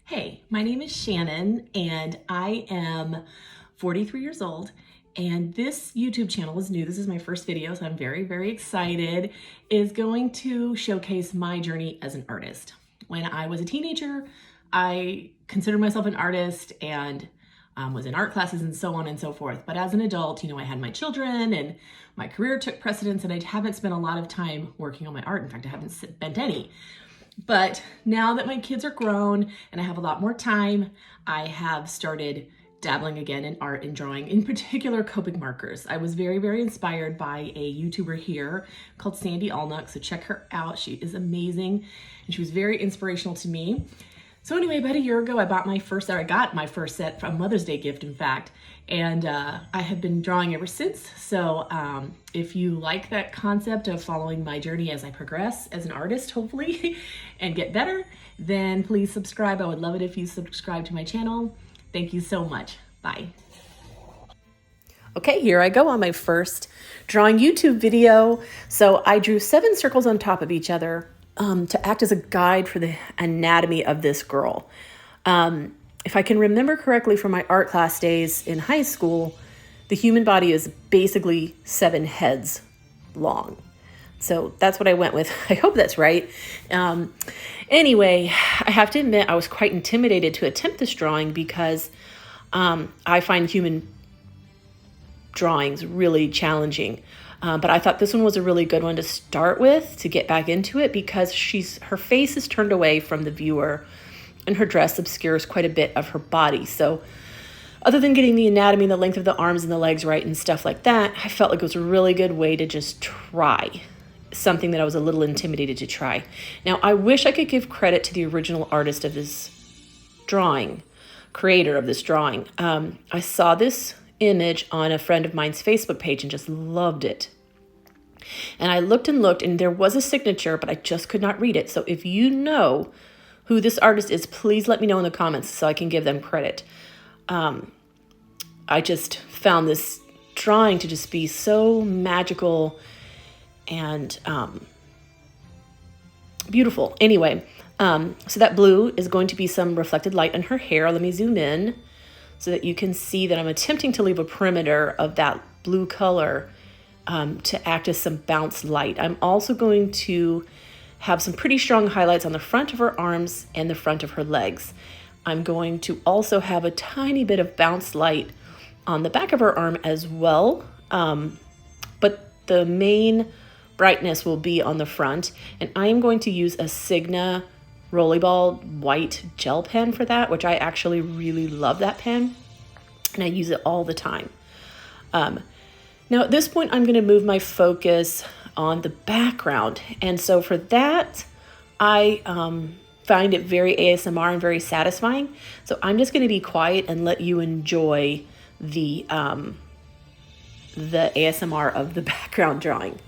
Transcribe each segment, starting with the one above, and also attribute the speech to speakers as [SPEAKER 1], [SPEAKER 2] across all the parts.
[SPEAKER 1] Hey, my name is Shannon and I am 43 years old, and this YouTube channel is new. This is my first video, so I'm very excited. Is going to showcase my journey as an artist. When I was a teenager, I considered myself an artist and was in art classes and so on and so forth. But as an adult, I had my children and my career took precedence, and I haven't spent a lot of time working on my art. In fact, I haven't spent any. But now that my kids are grown and I have a lot more time, I have started dabbling again in art and drawing, in particular Copic markers. I was very inspired by a YouTuber here called Sandy Allnuck, so check her out. She is amazing and she was very inspirational to me. So anyway, about a year ago, I got my first set from Mother's Day gift, in fact, and I have been drawing ever since. So if you like that concept of following my journey as I progress as an artist, hopefully, and get better, then please subscribe. I would love it if you subscribe to my channel. Thank you so much. Bye. Okay, here I go on my first drawing YouTube video. So I drew 7 circles on top of each other to act as a guide for the anatomy of this girl. If I can remember correctly from my art class days in high school, the human body is basically 7 heads long. So that's what I went with. I hope that's right. Anyway, I have to admit I was quite intimidated to attempt this drawing because I find human drawings really challenging. But I thought this one was a really good one to start with to get back into it because her face is turned away from the viewer and her dress obscures quite a bit of her body. So other than getting the anatomy and the length of the arms and the legs right and stuff like that, I felt like it was a really good way to just try something that I was a little intimidated to try. Now, I wish I could give credit to the original artist of this drawing, creator of this drawing. I saw this image on a friend of mine's Facebook page and just loved it. And I looked and there was a signature, but I just could not read it. So if you know who this artist is, please let me know in the comments so I can give them credit. I just found this drawing to just be so magical and beautiful. Anyway, so that blue is going to be some reflected light in her hair. Let me zoom in so that you can see that I'm attempting to leave a perimeter of that blue color to act as some bounce light. I'm also going to have some pretty strong highlights on the front of her arms and the front of her legs. I'm going to also have a tiny bit of bounce light on the back of her arm as well, but the main brightness will be on the front, and I am going to use a Signa Uni-ball white gel pen for that, which I actually really love that pen, and I use it all the time. Now at this point, I'm going to move my focus on the background, and so for that, I find it very ASMR and very satisfying. So I'm just going to be quiet and let you enjoy the ASMR of the background drawing.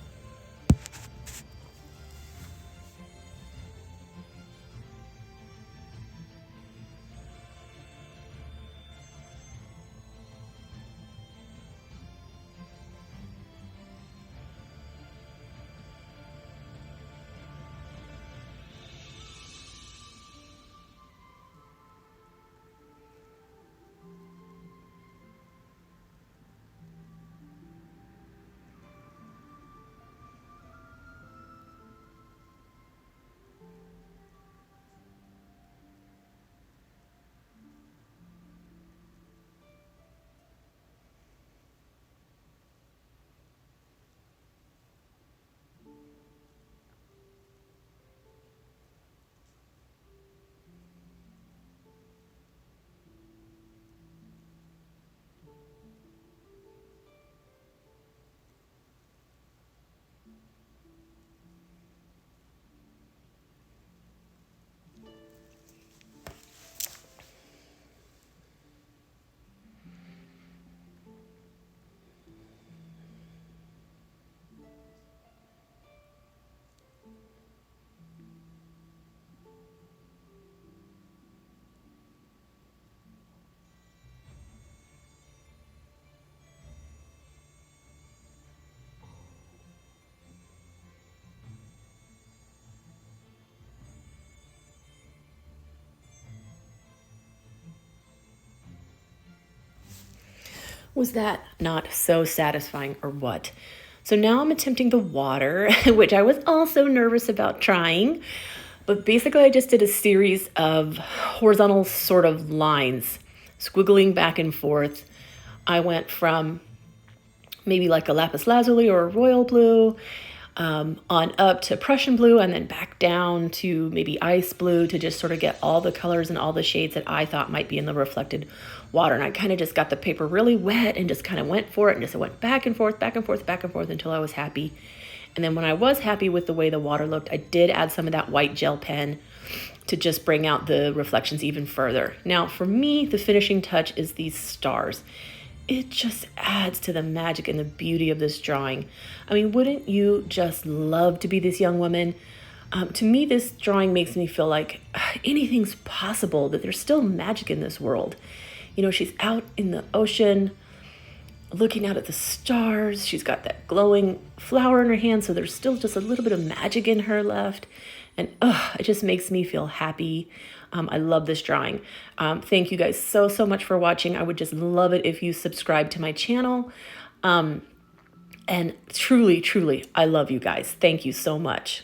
[SPEAKER 1] Was that not so satisfying or what? So now I'm attempting the water, which I was also nervous about trying. But basically, I just did a series of horizontal sort of lines, squiggling back and forth. I went from maybe like a lapis lazuli or a royal blue, on up to Prussian blue, and then back down to maybe ice blue to just sort of get all the colors and all the shades that I thought might be in the reflected water. And I kind of just got the paper really wet and just kind of went for it and just went back and forth, back and forth, back and forth until I was happy. And then when I was happy with the way the water looked, I did add some of that white gel pen to just bring out the reflections even further. Now, for me, the finishing touch is these stars. It just adds to the magic and the beauty of this drawing. I mean, wouldn't you just love to be this young woman? To me, this drawing makes me feel like anything's possible, that there's still magic in this world. You know, she's out in the ocean, looking out at the stars. She's got that glowing flower in her hand, so there's still just a little bit of magic in her left. And it just makes me feel happy. I love this drawing. Thank you guys so much for watching. I would just love it if you subscribe to my channel. And truly, I love you guys. Thank you so much.